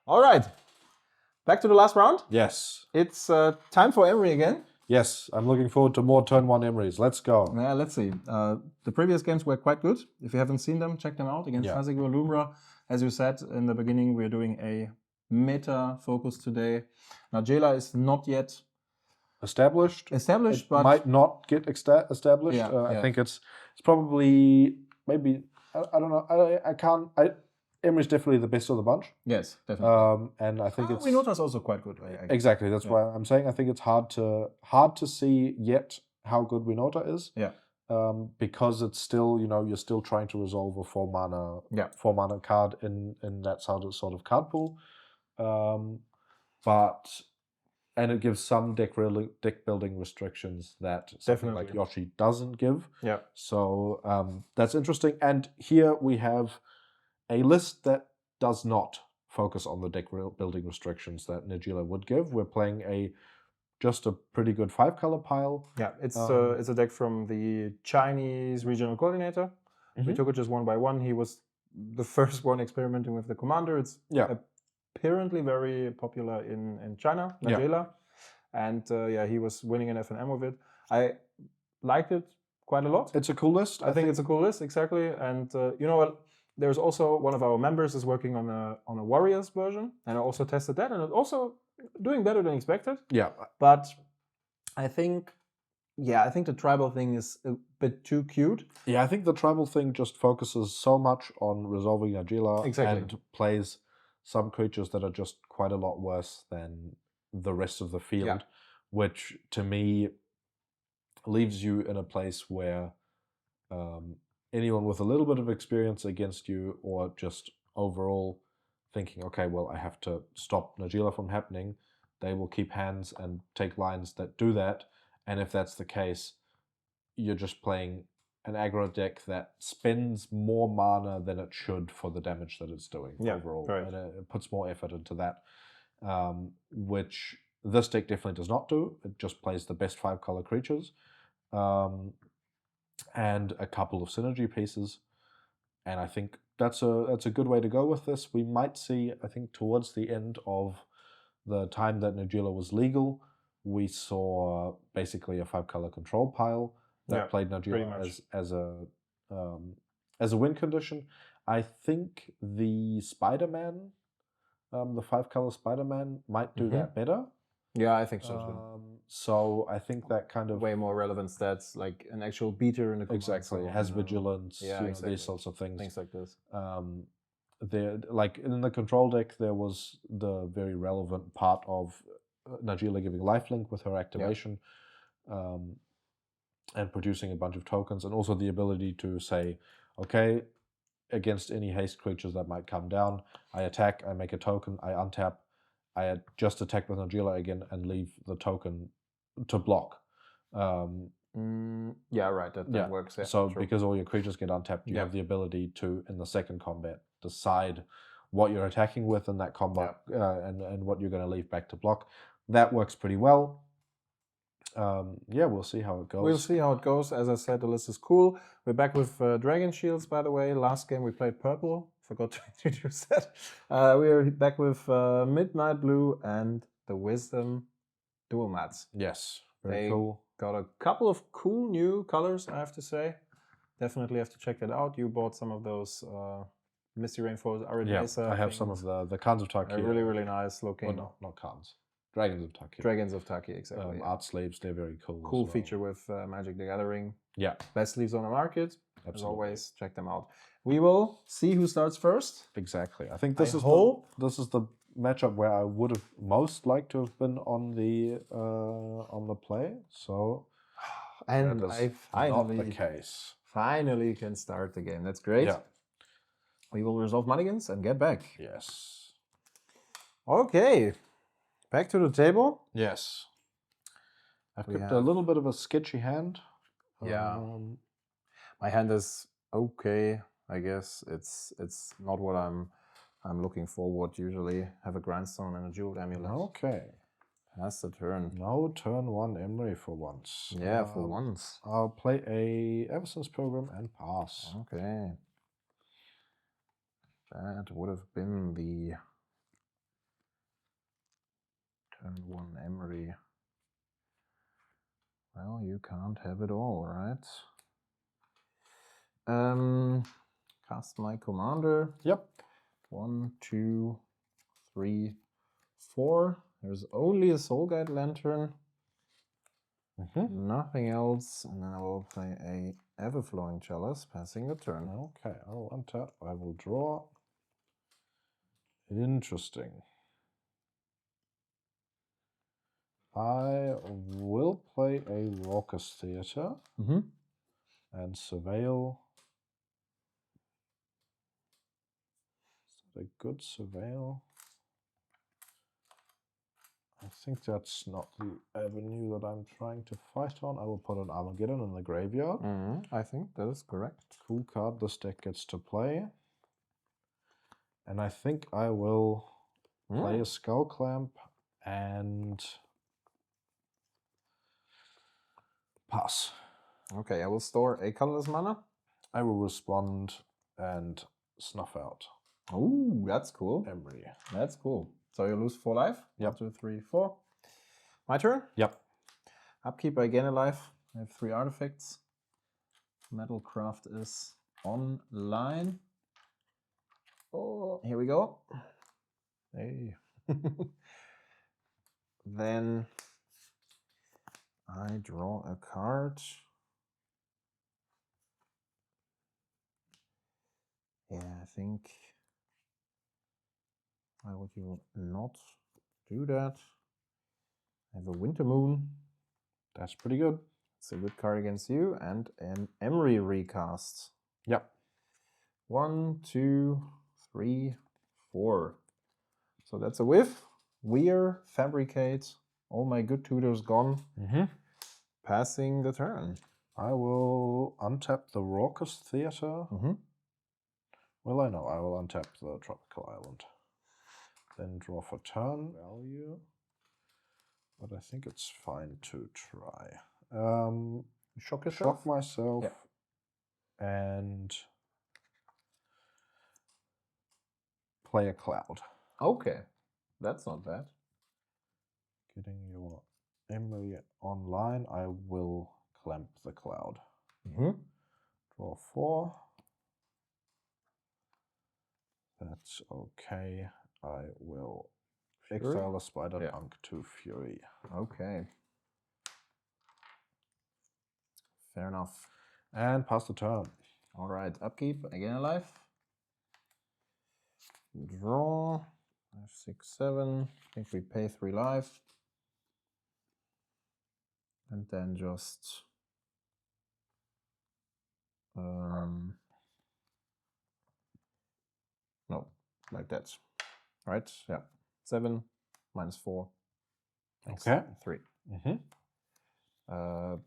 All right. Back to the last round. Yes. It's time for Emry again. Yes, I'm looking forward to more turn 1 Emrys. Let's go. Yeah, let's see. The previous games were quite good. If you haven't seen them, check them out against Najeela Lumbra. As you said in the beginning, we're doing a meta focus today. Najeela is not yet established, but might not get established. I think it's probably maybe I don't know. I can't. Emry's definitely the best of the bunch. Yes, definitely. And I think Winota's also quite good. Exactly. That's why I'm saying I think it's hard to see yet how good Winota is. Yeah. Because it's still, you're still trying to resolve a 4 mana card in that sort of card pool. And it gives some deck building restrictions that something like Yoshi doesn't give. Yeah. So that's interesting. And here we have a list that does not focus on the deck building restrictions that Najeela would give. We're playing just a pretty good 5-color pile. Yeah, it's a deck from the Chinese regional coordinator. We took it just one by one. He was the first one experimenting with the commander. It's apparently very popular in China, Najeela. And he was winning an FNM with it. I liked it quite a lot. It's a cool list. I think it's a cool list, exactly. And you know what? There's also one of our members is working on a Warriors version, and I also tested that, and it's also doing better than expected. Yeah. But I think the tribal thing is a bit too cute. Yeah, I think the tribal thing just focuses so much on resolving Najeela and plays some creatures that are just quite a lot worse than the rest of the field, which to me leaves you in a place where anyone with a little bit of experience against you, or just overall thinking, okay, well, I have to stop Najeela from happening, they will keep hands and take lines that do that. And if that's the case, you're just playing an aggro deck that spends more mana than it should for the damage that it's doing overall. Right. And it puts more effort into that, which this deck definitely does not do. It just plays the best 5-color creatures. And a couple of synergy pieces, and I think that's a good way to go with this. We might see, I think, towards the end of the time that Najeela was legal, we saw basically a 5-color control pile that played Najeela as a win condition. I think the Spider-Man, the 5-color Spider-Man, might do that better. Yeah, I think so too. So I think that kind of way more relevant stats, like an actual beater in the exactly has vigilance, these sorts of things. Things like this. There, like in the control deck, there was the very relevant part of Najeela giving lifelink with her activation, and producing a bunch of tokens, and also the ability to say, okay, against any haste creatures that might come down, I attack, I make a token, I untap, I just attack with Najeela again and leave the token to block. Yeah, right. That works. Yeah, so because all your creatures get untapped, you have the ability to, in the second combat, decide what you're attacking with in that combat, and what you're going to leave back to block. That works pretty well. We'll see how it goes. We'll see how it goes. As I said, the list is cool. We're back with Dragon Shields, by the way. Last game we played purple. Forgot to introduce that. We are back with Midnight Blue and the Wisdom Dual Mats. Yes, very cool. Got a couple of cool new colors, I have to say. Definitely have to check that out. You bought some of those Misty Rainforest Aridesa. Yeah, I have some of the Khans of Tarkir. Really, really nice looking. Well, not Khans. Dragons of Tarkir. Dragons of Tarkir, exactly. Art slaves, they're very cool. Cool feature with Magic the Gathering. Yeah. Best sleeves on the market. Absolutely. As always, check them out. We will see who starts first. Exactly. I think this is the matchup where I would have most liked to have been on the play. So, and I finally not the case. Finally can start the game. That's great. Yeah. We will resolve mulligans and get back. Yes. Okay. Back to the table. Yes. I've kept a little bit of a sketchy hand. Yeah. My hand is okay, I guess. It's not what I'm looking forward usually. Have a grindstone and a jeweled amulet. Okay. That's the turn. No turn 1 Emry for once. Yeah, for once. I'll play a Eversense program and pass. Okay. That would have been the and 1 Emry. Well, you can't have it all, right? Cast my commander. Yep. 1, 2, 3, 4. There's only a Soul Guide Lantern. Nothing else, and then I will play a Everflowing Chalice, passing the turn. Okay, I will untap. I will draw. Interesting. I will play a Raucous Theatre and Surveil. Is that a good Surveil? I think that's not the avenue that I'm trying to fight on. I will put an Armageddon in the graveyard. I think that is correct. Cool card this deck gets to play. And I think I will play a Skull Clamp and pass. Okay, I will store a colorless mana. I will respond and snuff out. Oh, that's cool. Emry. That's cool. So you lose 4 life. Yep. 1, 2, 3, 4. My turn? Yep. Upkeep, I gain a life. I have 3 artifacts. Metalcraft is online. Oh, here we go. Hey. Then I draw a card. Yeah, I think why would you not do that? I have a Winter Moon. That's pretty good. It's a good card against you, and an Emry recast. Yep. 1, 2, 3, 4. So that's a whiff. Weir, Fabricate. All my good tutors gone. Passing the turn. I will untap the Raucous Theatre. Well, I know. I will untap the Tropical Island. Then draw for turn value. But I think it's fine to try. Shock yourself? Shock myself. And play a Cloud. Okay. That's not bad. Getting your Emry online, I will clamp the Cloud. Draw 4. That's okay. I will exile a Spider-Punk to Fury. Okay. Fair enough. And pass the turn. Alright, upkeep, again a life. Draw. 5, 6, 7. I think we pay 3 life. And then just no, like that. Right? Yeah. 7 minus 4. Okay. 3. 1,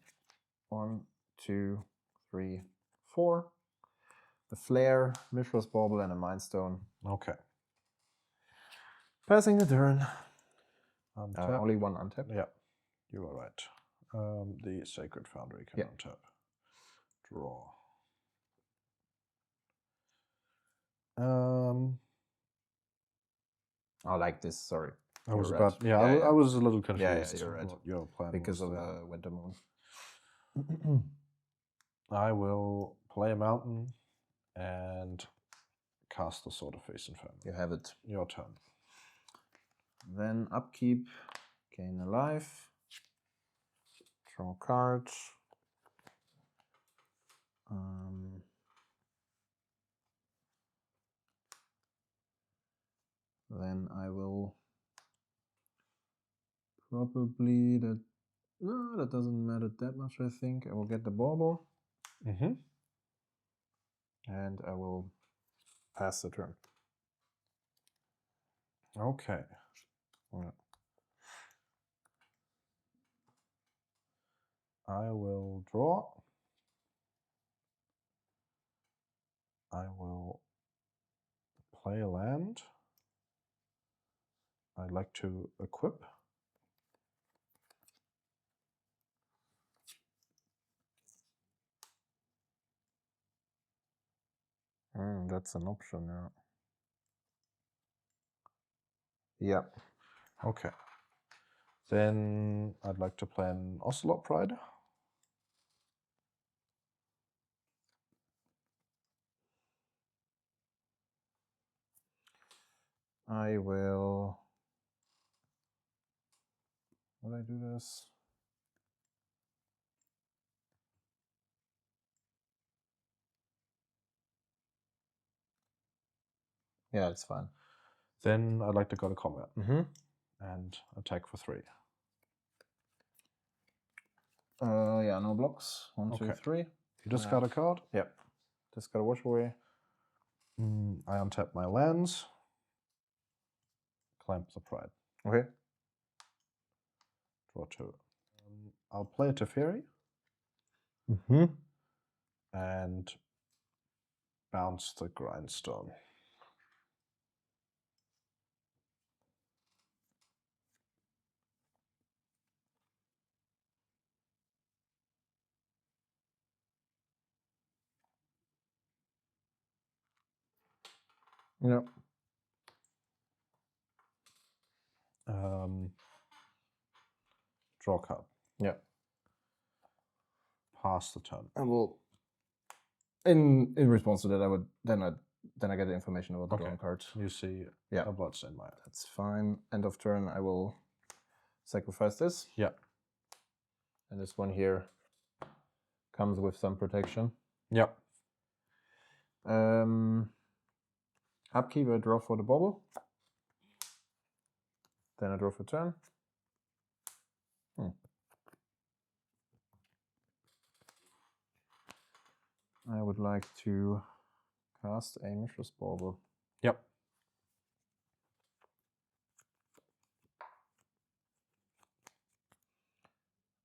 2, 3, 4. The Flare, Mishra's Bauble, and a Mind Stone. Okay. Passing the turn. Only 1 untap. Yeah, you are right. The Sacred Foundry can untap. Draw. Oh, like this, sorry. I was about, I was a little confused. Yeah, you're right. What your plan because was of there. the Winter Moon. I will play a mountain and cast the Sword of Face and Famine. You have it. Your turn. Then upkeep, gain a life, draw cards. Then I will probably that doesn't matter that much. I think I will get the bauble, and I will pass the turn. Okay. I will draw. I will play a land. I'd like to equip. That's an option, yeah. Okay. Then I'd like to play an Ocelot Pride. I will... Will I do this? Yeah, it's fine. Then I'd like to go to combat and attack for 3. Yeah, no blocks. 1, 2, 3. You discard a card? Yep. Discard a wash away. I untap my lands. Clamp the Pride. Okay. Draw 2. I'll play a Teferi. And bounce the Grindstone. Yep. Draw card. Yeah. Pass the turn. I will. In response to that, I would then I get the information about the drawn card. You see a Bloodstained Mire. That's fine. End of turn, I will sacrifice this. Yeah. And this one here comes with some protection. Yeah. Upkeep, I draw for the bauble. Then I draw for turn. I would like to cast a Mishra's Bauble. Yep.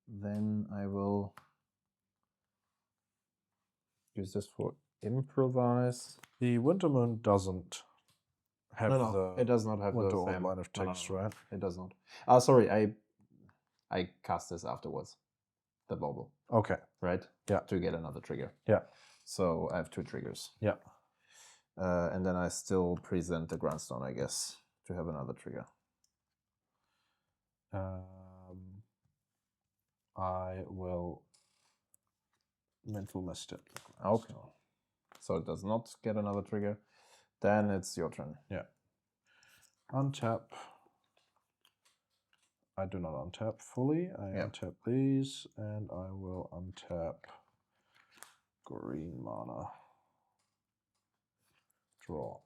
Then I will use this for improvise. The Wintermoon doesn't have it does not have Winter the same line of text, right? It does not. Sorry, I cast this afterwards. The bauble. Okay. Right? Yeah. To get another trigger. Yeah. So I have 2 triggers. Yeah. And then I still present the Grindstone, I guess, to have another trigger. I will Mental Mist it. Okay. So it does not get another trigger. Then it's your turn. Yeah. Untap. I do not untap fully. I untap these, and I will untap green mana. Draw.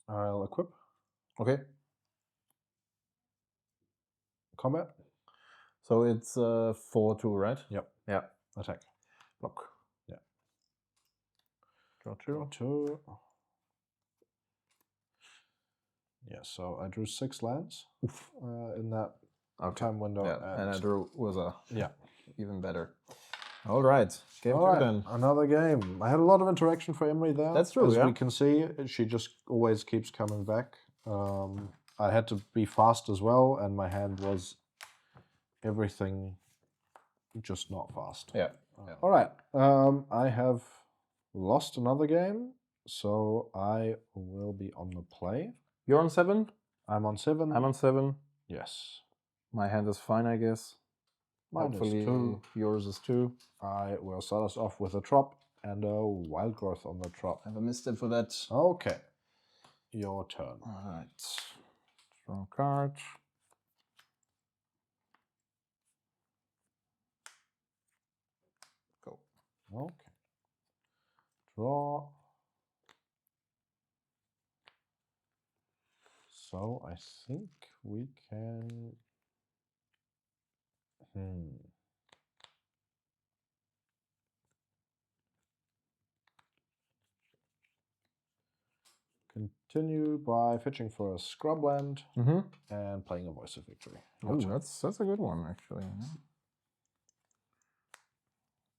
I'll equip. Okay. Combat. So it's 4-2, right? Yep. Yeah. Attack. Block. Yeah. Draw 2. Draw 2. Yeah, so I drew 6 lands in that time window. Yeah, and I drew with a even better. All right. Game 2 then. Another game. I had a lot of interaction for Emry there. That's true, As we can see, she just always keeps coming back. I had to be fast as well, and my hand was everything just not fast. Yeah. All right. I have lost another game, so I will be on the play. You're on 7? I'm on 7. I'm on 7. Yes. My hand is fine, I guess. Mine Hopefully is 2. Yours is 2. I will start us off with a trop and a wild growth on the trop. I have a misstep for that. Okay. Your turn. All right. Draw a card. Go. Okay. Draw. So I think we can... Continue by fetching for a scrubland and playing a Voice of Victory. Oh, that's a good one, actually.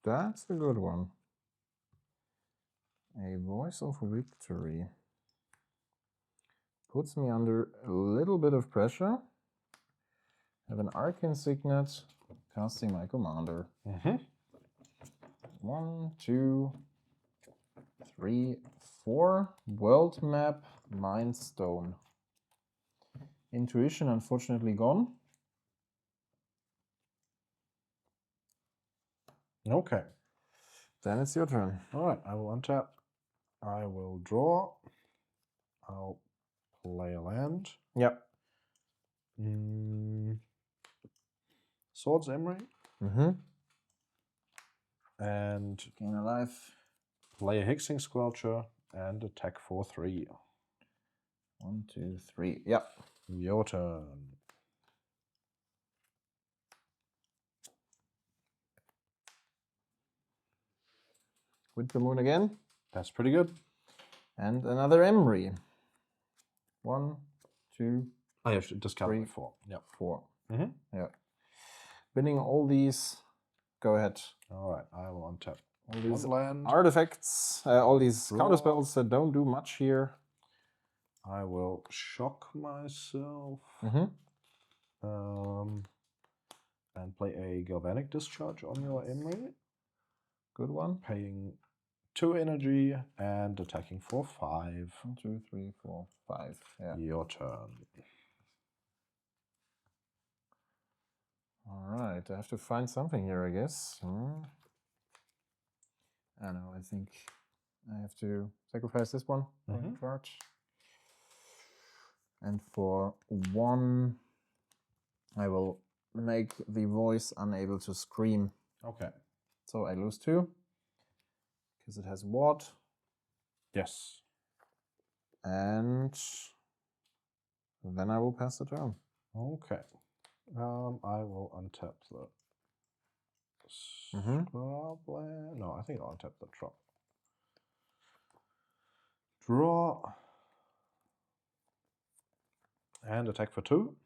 That's a good one. A Voice of Victory puts me under a little bit of pressure. I have an Arcane Signet, casting my commander. 1, 2, 3, 4. World Map, Mind Stone. Intuition, unfortunately, gone. Okay. Then it's your turn. All right, I will untap. I will draw. I'll play a land. Yep. Swords Emry. Mm-hmm. And gain a life. Play a Hexing Squelcher and attack for 3. 1, 2, 3. Yep. Your turn. Winter Moon again. That's pretty good. And another Emry. 1, 2. I have to discount 3, 4. Yep. 4. Mm-hmm. Yeah. Winning all these. Go ahead. All right, I will untap all these land. Artifacts, all these counter spells that don't do much here. I will shock myself. And play a Galvanic Discharge on your Emry. Good one. Paying 2 energy and attacking for 5. 1, 2, 3, 4, 5. Yeah. Your turn. All right, I have to find something here, I guess. I don't know, I think I have to sacrifice this one. Card. And for 1, I will make the voice unable to scream. Okay. So I lose 2. Because it has ward. Yes. And then I will pass the turn. Okay. I will untap the scrubland. No, I think I'll untap the drop. Draw. And attack for 2.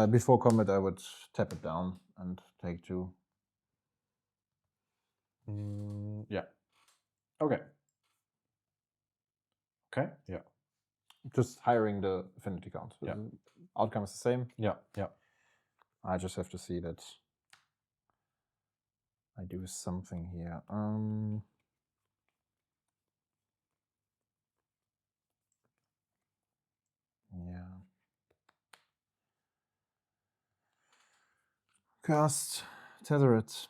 Before combat, I would tap it down and take 2. Yeah. Okay. Okay. Yeah. Just hiring the affinity count. Yeah. Outcome is the same. Yeah. Yeah. I just have to see that I do something here. Yeah. Cast Tezzeret.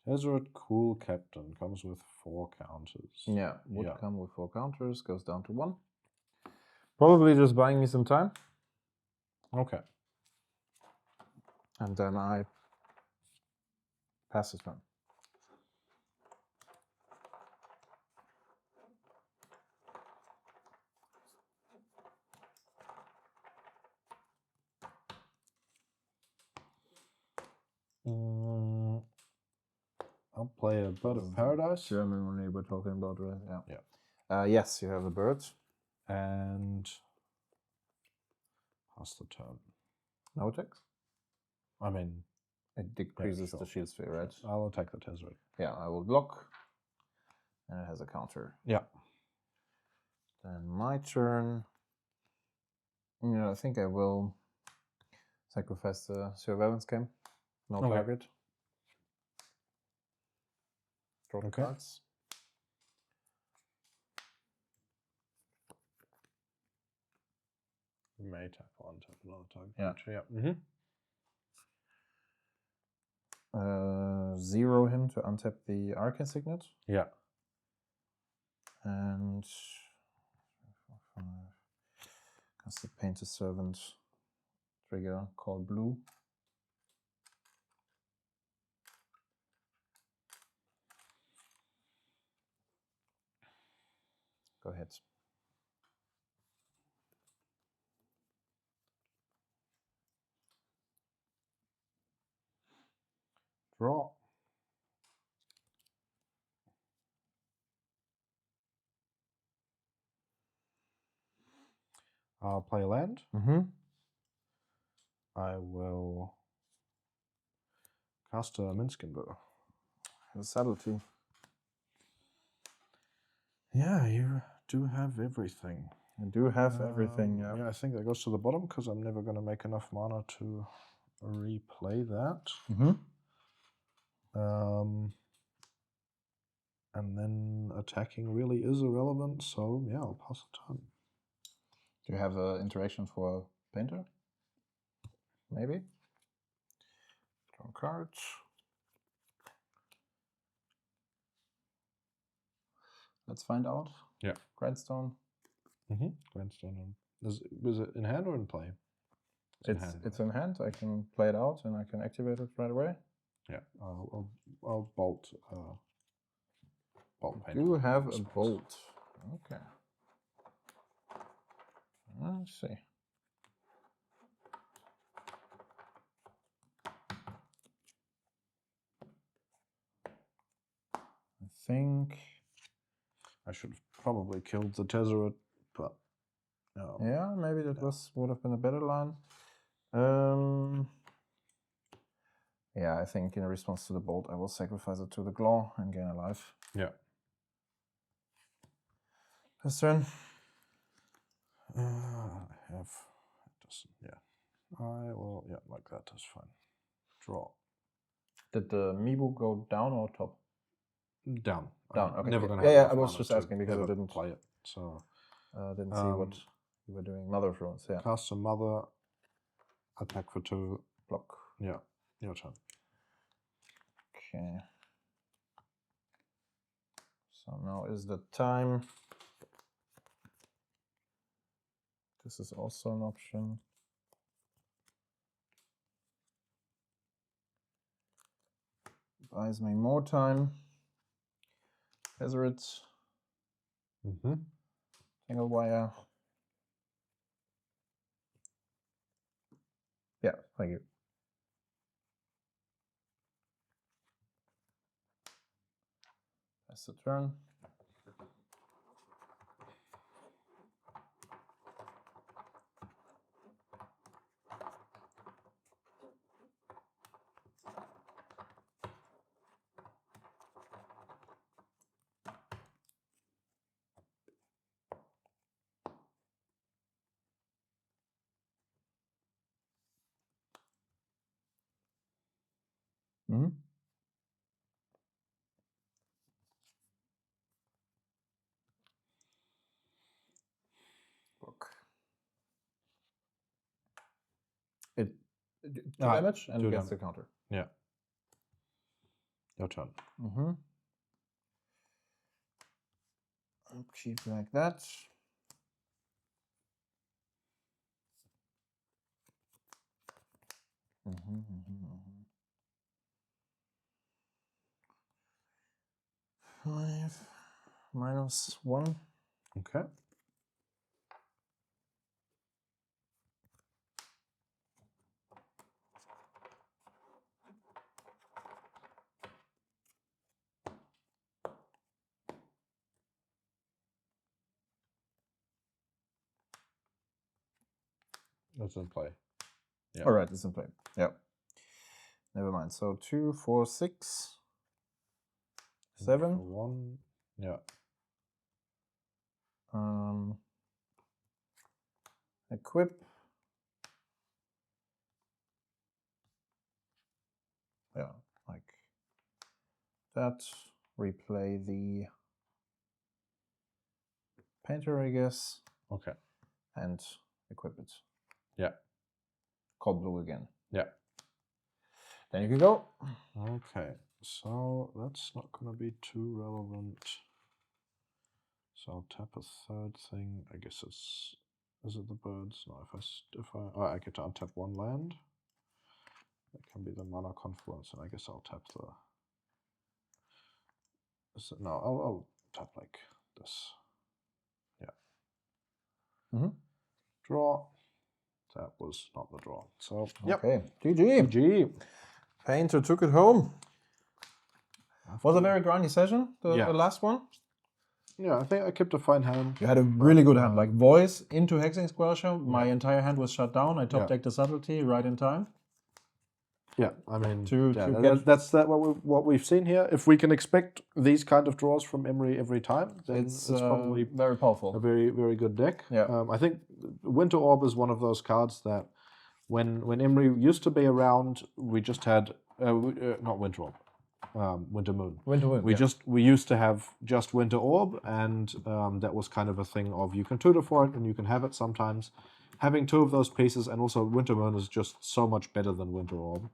Tezzeret, cool captain, comes with 4 counters. Yeah, would come with 4 counters, goes down to 1. Probably just buying me some time. Okay. And then I pass this turn. I'll play a Bird of Paradise. German when we were talking about, right? Yeah. Yes, you have a bird. And pass the turn. No attacks? I mean, it decreases the shield sphere, right? I'll attack the Tezzeret. Yeah, I will block. And it has a counter. Yeah. Then my turn. Yeah, I think I will sacrifice the Surveillance Camp. No target. Draw the cards. You may tap on, tap another target. Yeah. Zero him to untap the Arcane Signet. Yeah. And 5. Cast the Painted Servant. Trigger, call blue. Go ahead. Draw. I'll play a land. I will cast a Minskinbo. Subtlety. Yeah, you do have everything. I do have everything, yeah. Yeah, I think that goes to the bottom because I'm never going to make enough mana to replay that. And then attacking really is irrelevant, so yeah, I'll pass the turn. Do you have interaction for Painter? Maybe? Draw cards. Let's find out. Yeah. Grindstone. Grindstone. Was it in hand or in play? It's in hand. I can play it out and I can activate it right away. Yeah, I'll bolt. Bolt Painter. You have a bolt. Okay. Let's see. I think I should have probably killed the Tezzeret, but no. Yeah, maybe that would have been a better line. Yeah, I think in response to the bolt, I will sacrifice it to the claw and gain a life. Yeah. His turn. I have. It doesn't. Yeah. I will. Yeah, like that is fine. Draw. Did the Mibu go down or top? Down. Down. Okay. Never gonna. Yeah. I was just asking because I didn't play it. So didn't see what you were doing. Mother of Runes. Yeah. Cast a Mother. Attack for 2. Block. Yeah. Your turn. Okay. So now is the time. This is also an option. Buys me more time. Tezzeret. Tangle Wire. Yeah, thank you. That's the turn. Book. It 2 damage and gets the counter. Yeah. Your turn. Keep like that. Five -1. Okay. That's in play. Yeah. All right, it's in play. Yeah. Never mind. So 2, 4, 6, 7. 1. Yeah. Equip. Yeah, like that. Replay the Painter, I guess. Okay. And equip it. Yeah. Cold blue again. Yeah. Then you can go. Okay. So that's not going to be too relevant. So I'll tap a third thing. I guess it's. Is it the birds? No. I get to untap 1 land. That can be the Mana Confluence, and I guess I'll tap the. No, I'll tap like this. Yeah. Draw. That was not the draw. So okay. GG. Painter took it home. Was a very grindy session, the last one. Yeah, I think I kept a fine hand. You had a really good hand, like voice into Hexing Squasher. My entire hand was shut down. I top decked the subtlety right in time. Yeah, I mean, that's what we've seen here. If we can expect these kind of draws from Emry every time, then it's probably very powerful. A very, very good deck. Yeah. I think Winter Orb is one of those cards that when Emry used to be around, we just had not Winter Orb. Winter Moon. Winter Moon. We used to have just Winter Orb, and that was kind of a thing of you can tutor for it and you can have it sometimes. Having two of those pieces, and also Winter Moon is just so much better than Winter Orb.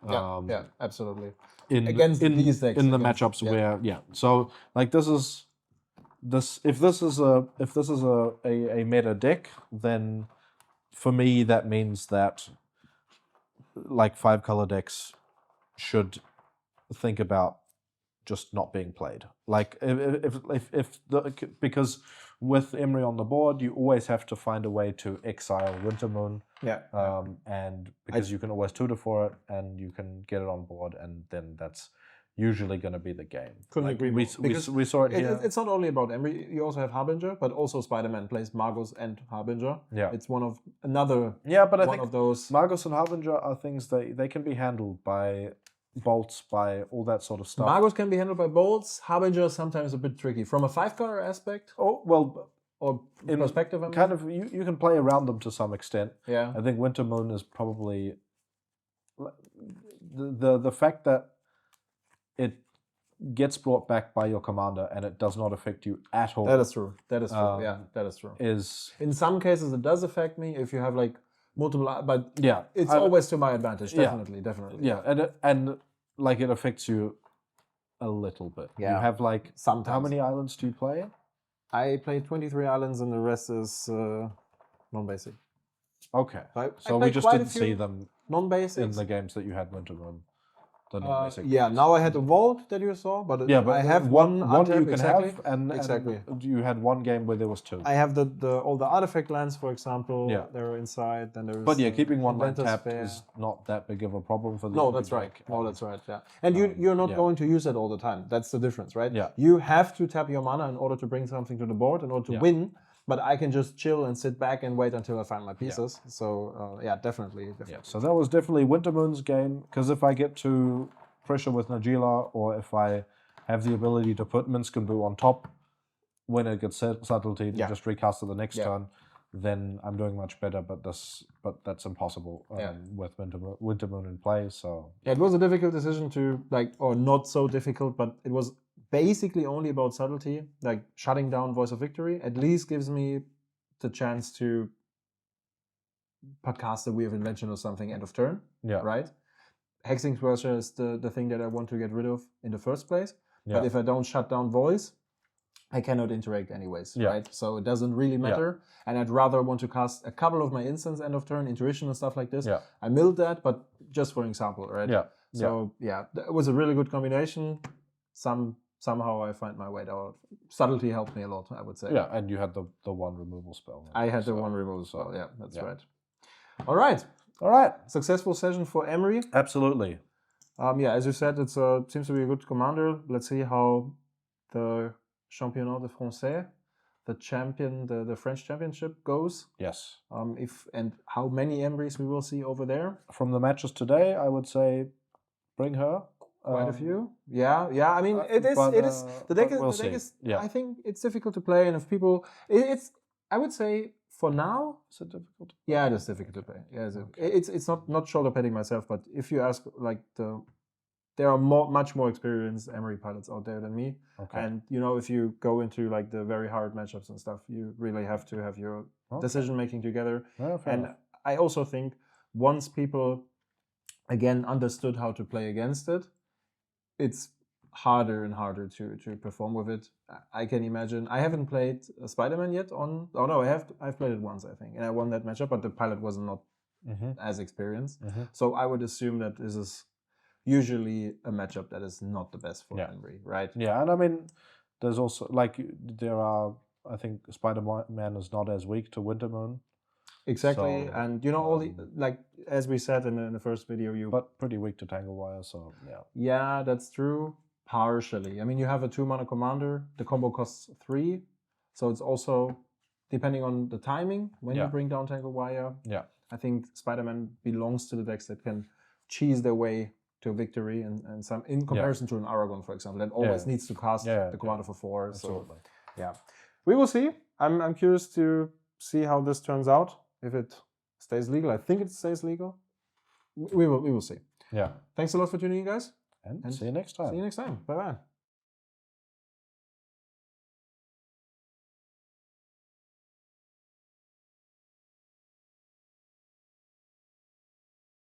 Yeah, absolutely. Against these decks, in the matchups where so like if this is a meta deck, then for me that means that like 5-color decks should think about just not being played. Like because with Emry on the board, you always have to find a way to exile Winter Moon. And because you can always tutor for it and you can get it on board, and then that's usually going to be the game. Couldn't agree more. We saw it here. It's not only about Emry. You also have Harbinger, but also Spider-Man plays Magus and Harbinger. Yeah, it's one of another. Yeah, but I think of those Magus and Harbinger are things they can be handled by bolts, by all that sort of stuff. Magus can be handled by bolts. Harbinger is sometimes a bit tricky from a 5-color aspect. Oh well, or in perspective, I mean. Kind of you can play around them to some extent. Yeah, I think Winter Moon is probably the fact that it gets brought back by your commander and it does not affect you at all. That is true. That is true. That is true. In some cases it does affect me if you have like multiple, but it's always to my advantage. Definitely. Yeah, and like it affects you a little bit. Yeah. You have like sometimes. How many islands do you play? I play 23 islands and the rest is non-basic. Okay, so we just didn't see them non-basic in the games that you had Winter Moon. Now I had a vault that you saw, but I have one you can have, and you had one game where there was two. I have all the artifact lands, for example. Yeah, they're inside. Then there's. But keeping one land tapped is not that big of a problem for the. No, that's right. Yeah, and you're not going to use it all the time. That's the difference, right? Yeah. You have to tap your mana in order to bring something to the board, in order to win. But I can just chill and sit back and wait until I find my pieces. Yeah. So definitely. Yeah. So that was definitely Winter Moon's game, because if I get to pressure with Najeela, or if I have the ability to put Minsc and Boo on top when it gets subtlety and just recast it the next turn, then I'm doing much better. But that's impossible with Winter Moon in play. So it was a difficult decision to or not so difficult, but it was basically only about subtlety, like shutting down Voice of Victory. At least gives me the chance to cast a Wheel of Invention or something end of turn. Yeah. Right? Hexing Smasher is the thing that I want to get rid of in the first place. Yeah. But if I don't shut down Voice, I cannot interact anyways, right? So it doesn't really matter. Yeah. And I'd rather want to cast a couple of my instants end of turn, intuition and stuff like this. Yeah. I milled that, but just for example, right? Yeah. So it was a really good combination. Somehow I find my way out. Subtlety helped me a lot, I would say. Yeah, and you had the one removal spell. I had the one removal spell, that's right. All right. Successful session for Emry. Absolutely. As you said, it seems to be a good commander. Let's see how the Championnat de Français, the French championship goes. Yes. And how many Emrys we will see over there. From the matches today, I would say bring her. Quite a few. Yeah. I mean, it is. The deck is. I think it's difficult to play, and if people, I would say for now, is it difficult? Yeah, it is difficult to play. Yeah, it's not shoulder padding myself, but if you ask, there are much more experienced Emry pilots out there than me, and if you go into the very hard matchups and stuff, you really have to have your decision making together. And I also think once people again understood how to play against it, it's harder and harder to perform with it. I can imagine. I haven't played Spider-Man yet on. Oh no, I've played it once, I think, and I won that matchup. But the pilot was not as experienced, so I would assume that this is usually a matchup that is not the best for Emry, right? Yeah, and I mean, there's also there are. I think Spider-Man is not as weak to Winter Moon. Exactly, so, and all the as we said in the first video, but pretty weak to Tangle Wire. So yeah, that's true. Partially. I mean, you have a 2-mana commander. The combo costs 3, so it's also depending on the timing when you bring down Tangle Wire. Yeah, I think Spider-Man belongs to the decks that can cheese their way to victory, and some in comparison to an Aragon, for example, that always needs to cast the commander for 4. Absolutely. So we will see. I'm curious to see how this turns out. If it stays legal, I think it stays legal. We will see. Yeah. Thanks a lot for tuning in, guys. And see you next time. See you next time. Bye bye.